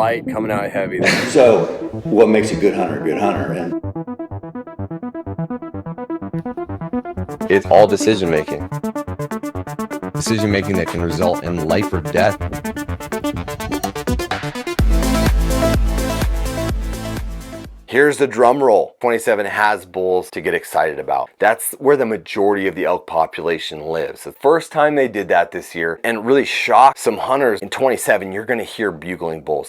Light coming out heavy. So what makes a good hunter a good hunter? And it's all decision making. Decision making that can result in life or death. Here's the drum roll. 27 has bulls to get excited about. That's where the majority of the elk population lives. The first time they did that this year and really shocked some hunters in 27, you're gonna hear bugling bulls.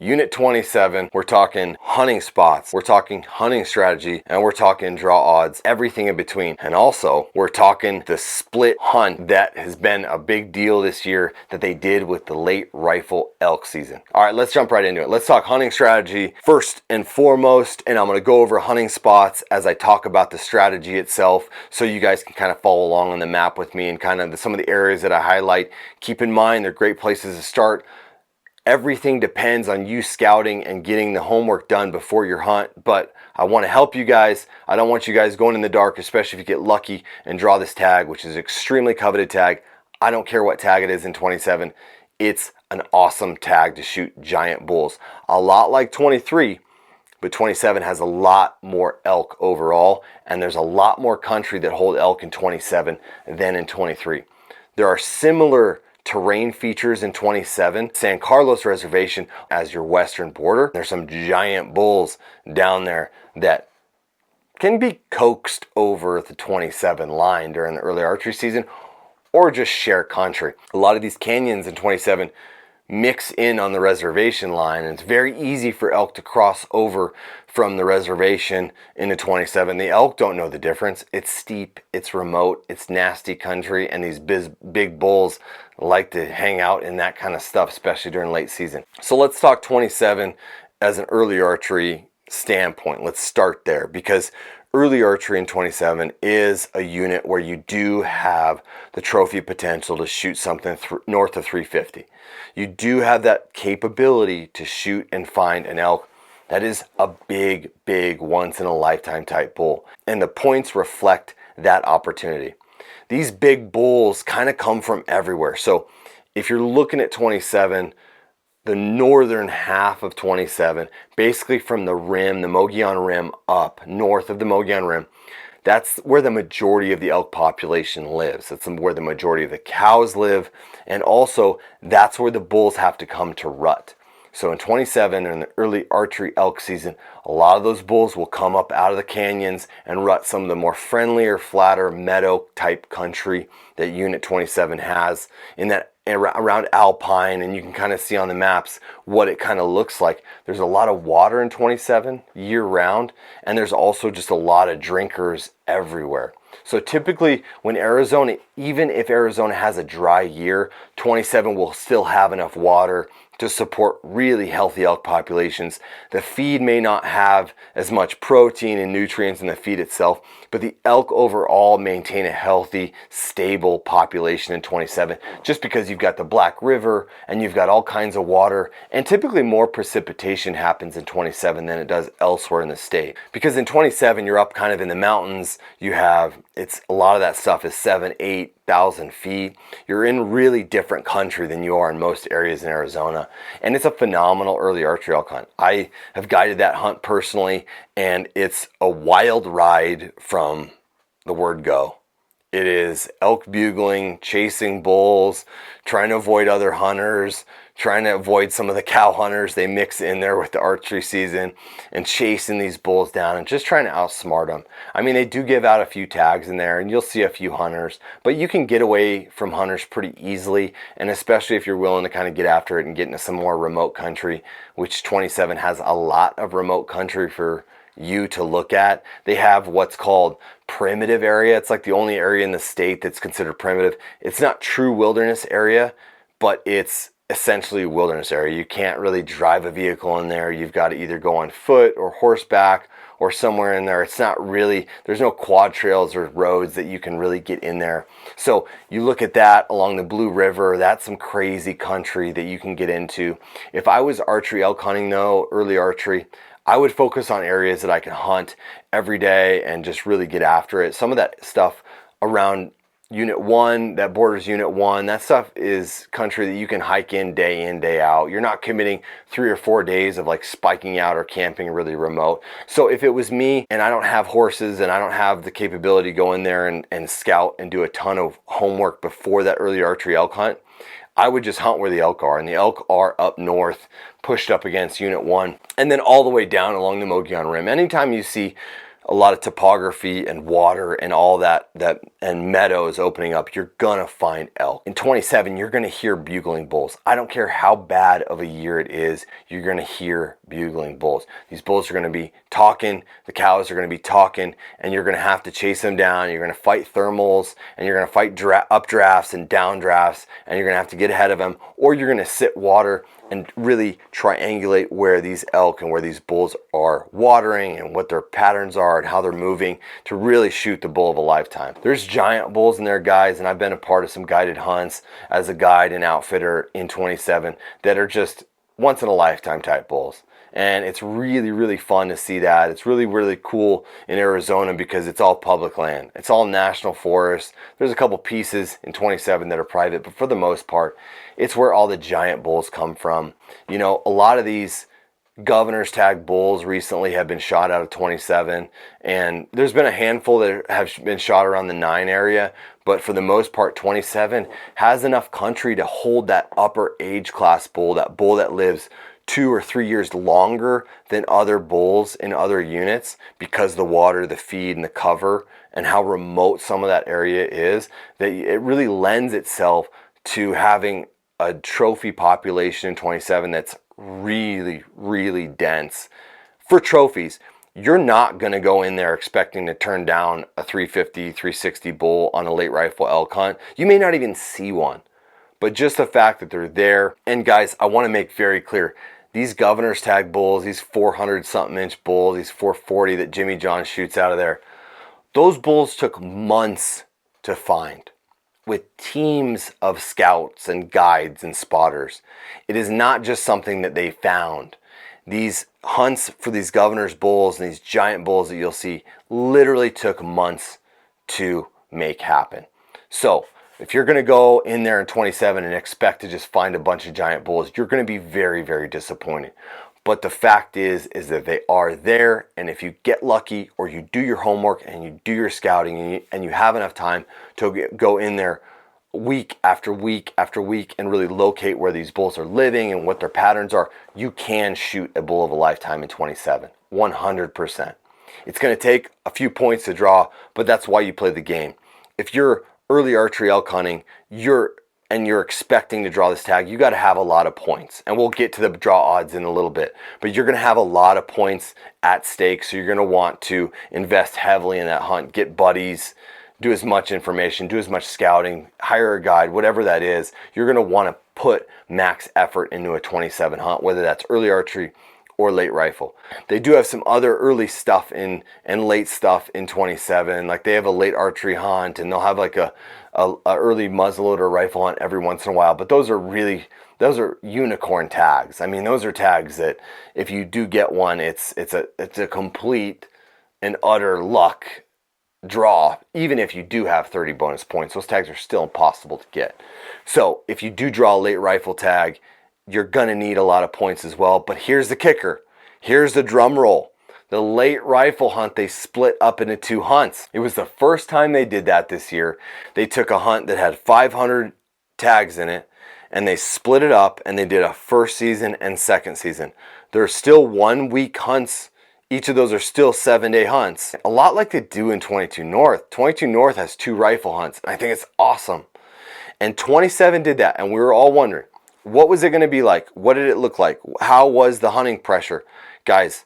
Unit 27, we're talking hunting spots, we're talking hunting strategy, and we're talking draw odds, everything in between. And also, we're talking the split hunt that has been a big deal this year that they did with the late rifle elk season. All right, let's jump right into it. Let's talk hunting strategy first and foremost, and I'm gonna go over hunting spots as I talk about the strategy itself so you guys can kind of follow along on the map with me and kind of some of the areas that I highlight. Keep in mind, they're great places to start. Everything depends on you scouting and getting the homework done before your hunt, but I want to help you guys. I don't want you guys going in the dark, especially if you get lucky and draw this tag, which is an extremely coveted tag. I don't care what tag it is in 27. It's an awesome tag to shoot giant bulls. A lot like 23, but 27 has a lot more elk overall, and there's a lot more country that hold elk in 27 than in 23. There are similar terrain features in 27. San Carlos Reservation as your western border. There's some giant bulls down there that can be coaxed over the 27 line during the early archery season or just share country. A lot of these canyons in 27 mix in on the reservation line, and it's very easy for elk to cross over from the reservation into 27. The elk don't know the difference. It's steep, it's remote, it's nasty country, and these big bulls like to hang out in that kind of stuff, especially during late season. So let's talk 27 as an early archery standpoint. Let's start there, because early archery in 27 is a unit where you do have the trophy potential to shoot something north of 350. You do have that capability to shoot and find an elk that is a big, once in a lifetime type bull. And the points reflect that opportunity. These big bulls kind of come from everywhere. So if you're looking at 27, the northern half of 27, basically from the rim, the Mogollon Rim up, north of the Mogollon Rim, that's where the majority of the elk population lives. That's where the majority of the cows live. And also, that's where the bulls have to come to rut. So in 27, in the early archery elk season, a lot of those bulls will come up out of the canyons and rut some of the more friendlier, flatter, meadow type country that Unit 27 has in that around Alpine, and you can kind of see on the maps what it kind of looks like. There's a lot of water in 27 year round, and there's also just a lot of drinkers everywhere. So typically when Arizona, even if Arizona has a dry year, 27 will still have enough water to support really healthy elk populations. The feed may not have as much protein and nutrients in the feed itself, but the elk overall maintain a healthy, stable population in 27, just because you've got the Black River and you've got all kinds of water, and typically more precipitation happens in 27 than it does elsewhere in the state. Because in 27, you're up kind of in the mountains, it's a lot of that stuff is 7,000-8,000 feet. You're in really different country than you are in most areas in Arizona. And it's a phenomenal early archery elk hunt. I have guided that hunt personally, and it's a wild ride from the word go. It is elk bugling, chasing bulls, trying to avoid other hunters, trying to avoid some of the cow hunters they mix in there with the archery season, and chasing these bulls down and just trying to outsmart them. I mean, they do give out a few tags in there, and you'll see a few hunters, but you can get away from hunters pretty easily, and especially if you're willing to kind of get after it and get into some more remote country, which 27 has a lot of remote country for you to look at. They have what's called primitive area. It's like the only area in the state that's considered primitive. It's not true wilderness area, but it's essentially wilderness area. You can't really drive a vehicle in there. You've got to either go on foot or horseback or somewhere in there. It's not really, there's no quad trails or roads that you can really get in there. So you look at that along the Blue River, that's some crazy country that you can get into. If I was archery elk hunting though, early archery, I would focus on areas that I can hunt every day and just really get after it. Some of that stuff around Unit 1, that borders Unit 1, that stuff is country that you can hike in, day out. You're not committing 3 or 4 days of like spiking out or camping really remote. So if it was me and I don't have horses and I don't have the capability to go in there and scout and do a ton of homework before that early archery elk hunt, I would just hunt where the elk are. And the elk are up north, pushed up against Unit 1, and then all the way down along the Mogollon Rim. Anytime you see a lot of topography and water and all that and meadows opening up, you're gonna find elk. In 27, you're gonna hear bugling bulls. I don't care how bad of a year it is, you're gonna hear bugling bulls. These bulls are gonna be talking, the cows are gonna be talking, and you're gonna have to chase them down. You're gonna fight thermals, and you're gonna fight updrafts and downdrafts, and you're gonna have to get ahead of them, or you're gonna sit water and really triangulate where these elk and where these bulls are watering and what their patterns are and how they're moving to really shoot the bull of a lifetime. There's giant bulls in there, guys, and I've been a part of some guided hunts as a guide and outfitter in 27 that are just once in a lifetime type bulls. And it's really, really fun to see that. It's really, really cool in Arizona because it's all public land. It's all national forest. There's a couple pieces in 27 that are private, but for the most part, it's where all the giant bulls come from. You know, a lot of these governor's tag bulls recently have been shot out of 27, and there's been a handful that have been shot around the 9 area, but for the most part, 27 has enough country to hold that upper age class bull, that bull that lives 2 or 3 years longer than other bulls in other units because the water, the feed, and the cover, and how remote some of that area is, that it really lends itself to having a trophy population in 27 that's really, really dense. For trophies, you're not going to go in there expecting to turn down a 350, 360 bull on a late rifle elk hunt. You may not even see one, but just the fact that they're there. And guys, I want to make very clear, these governor's tag bulls, these 400 something inch bulls, these 440 that Jimmy John shoots out of there, those bulls took months to find with teams of scouts and guides and spotters. It is not just something that they found. These hunts for these governor's bulls and these giant bulls that you'll see literally took months to make happen. So if you're going to go in there in 27 and expect to just find a bunch of giant bulls, you're going to be very, very disappointed. But the fact is that they are there, and if you get lucky or you do your homework and you do your scouting and you have enough time to go in there week after week after week and really locate where these bulls are living and what their patterns are, you can shoot a bull of a lifetime in 27, 100%. It's going to take a few points to draw, but that's why you play the game. If you're early archery elk hunting, you're expecting to draw this tag, you got to have a lot of points. And we'll get to the draw odds in a little bit. But you're going to have a lot of points at stake, so you're going to want to invest heavily in that hunt, get buddies, do as much information, do as much scouting, hire a guide, whatever that is. You're going to want to put max effort into a 27 hunt, whether that's early archery or late rifle. They do have some other early stuff and late stuff in 27. Like they have a late archery hunt, and they'll have like a early muzzleloader rifle hunt every once in a while. But those are unicorn tags. I mean, those are tags that if you do get one, it's a complete and utter luck draw. Even if you do have 30 bonus points, those tags are still impossible to get. So if you do draw a late rifle tag, you're going to need a lot of points as well. But here's the kicker. Here's the drum roll. The late rifle hunt, they split up into 2 hunts. It was the first time they did that this year. They took a hunt that had 500 tags in it, and they split it up, and they did a first season and second season. There are still 1 week hunts. Each of those are still 7-day hunts. A lot like they do in 22 North. 22 North has 2 rifle hunts, and I think it's awesome. And 27 did that, and we were all wondering, what was it going to be like? What did it look like? How was the hunting pressure? Guys,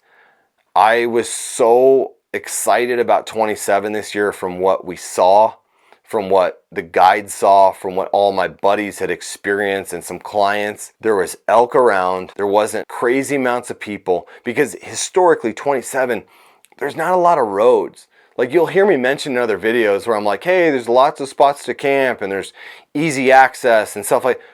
I was so excited about 27 this year from what we saw, from what the guides saw, from what all my buddies had experienced and some clients. There was elk around. There wasn't crazy amounts of people because historically 27, there's not a lot of roads. Like you'll hear me mention in other videos where I'm like, hey, there's lots of spots to camp and there's easy access and stuff like that.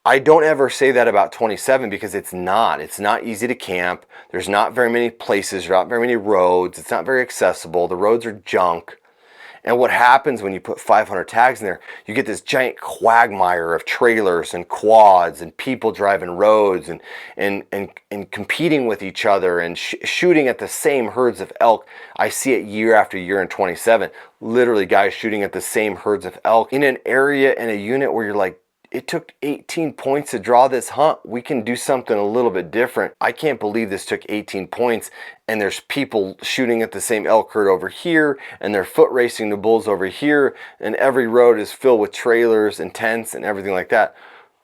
I don't ever say that about 27 because it's not. It's not easy to camp. There's not very many places. There's not very many roads. It's not very accessible. The roads are junk. And what happens when you put 500 tags in there, you get this giant quagmire of trailers and quads and people driving roads and competing with each other and shooting at the same herds of elk. I see it year after year in 27. Literally guys shooting at the same herds of elk in an area in a unit where you're like, it took 18 points to draw this hunt. We can do something a little bit different. I can't believe this took 18 points and there's people shooting at the same elk herd over here and they're foot racing the bulls over here and every road is filled with trailers and tents and everything like that.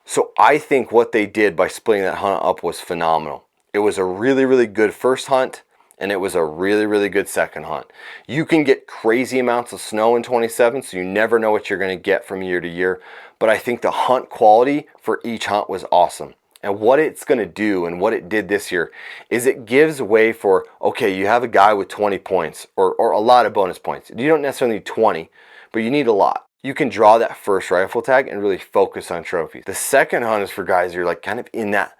So I think what they did by splitting that hunt up was phenomenal. It was a really, really good first hunt and it was a really, really good second hunt. You can get crazy amounts of snow in 27, so you never know what you're gonna get from year to year. But I think the hunt quality for each hunt was awesome. And what it's gonna do and what it did this year is it gives way for, okay, you have a guy with 20 points or a lot of bonus points. You don't necessarily need 20, but you need a lot. You can draw that first rifle tag and really focus on trophies. The second hunt is for guys who are like kind of in that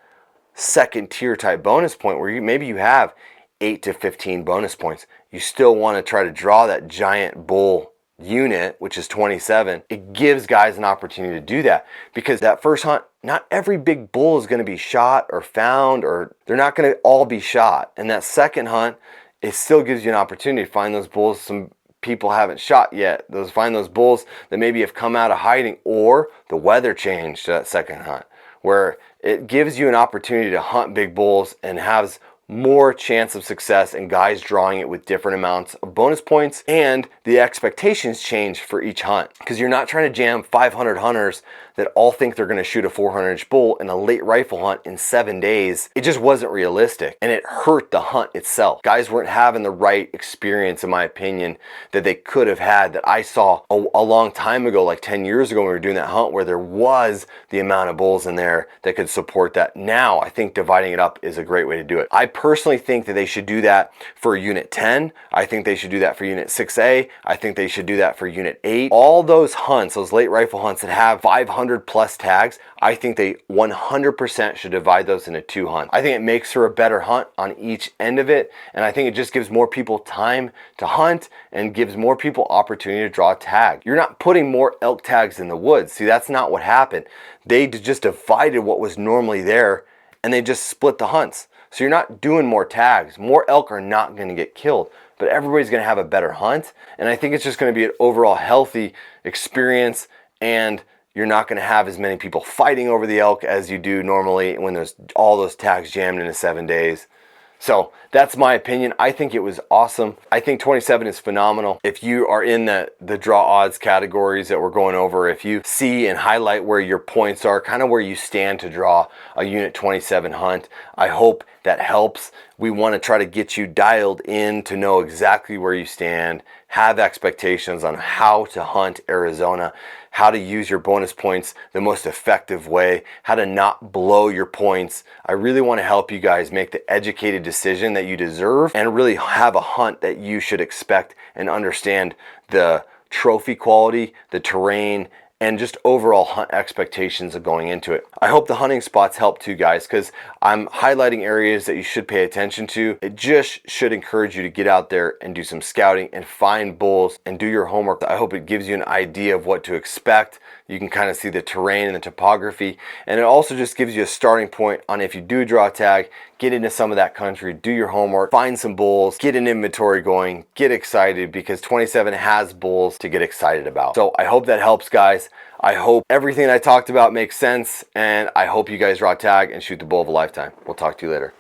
second tier type bonus point where maybe you have 8 to 15 bonus points. You still want to try to draw that giant bull unit, which is 27. It gives guys an opportunity to do that because that first hunt, not every big bull is going to be shot or found, or they're not going to all be shot. And that second hunt, it still gives you an opportunity to find those bulls some people haven't shot yet. Find those bulls that maybe have come out of hiding, or the weather changed to that second hunt, where it gives you an opportunity to hunt big bulls and has more chance of success and guys drawing it with different amounts of bonus points, and the expectations change for each hunt because you're not trying to jam 500 hunters that all think they're going to shoot a 400-inch bull in a late rifle hunt in 7 days. It just wasn't realistic and it hurt the hunt itself. Guys weren't having the right experience, in my opinion, that they could have had, that I saw a long time ago, like 10 years ago when we were doing that hunt, where there was the amount of bulls in there that could support that. Now I think dividing it up is a great way to do it. I personally think that they should do that for Unit 10. I think they should do that for Unit 6A. I think they should do that for Unit 8. All those hunts, those late rifle hunts that have 500 plus tags, I think they 100% should divide those into 2 hunts. I think it makes for a better hunt on each end of it, and I think it just gives more people time to hunt and gives more people opportunity to draw a tag. You're not putting more elk tags in the woods. See, that's not what happened. They just divided what was normally there and they just split the hunts. So you're not doing more tags. More elk are not going to get killed, but everybody's going to have a better hunt. And I think it's just going to be an overall healthy experience, and you're not going to have as many people fighting over the elk as you do normally when there's all those tags jammed into 7 days. So that's my opinion. I think it was awesome. I think 27 is phenomenal. If you are in the draw odds categories that we're going over, if you see and highlight where your points are, kind of where you stand to draw a Unit 27 hunt, I hope that helps. We want to try to get you dialed in to know exactly where you stand, have expectations on how to hunt Arizona, how to use your bonus points the most effective way, how to not blow your points. I really want to help you guys make the educated decision that you deserve and really have a hunt that you should expect and understand the trophy quality, the terrain, and just overall hunt expectations of going into it. I hope the hunting spots help too, guys, because I'm highlighting areas that you should pay attention to. It just should encourage you to get out there and do some scouting and find bulls and do your homework. I hope it gives you an idea of what to expect. You can kind of see the terrain and the topography, and it also just gives you a starting point on if you do draw a tag, get into some of that country, do your homework, find some bulls, get an inventory going, get excited, because 27 has bulls to get excited about. So I hope that helps, guys. I hope everything I talked about makes sense, and I hope you guys draw a tag and shoot the bull of a lifetime. We'll talk to you later.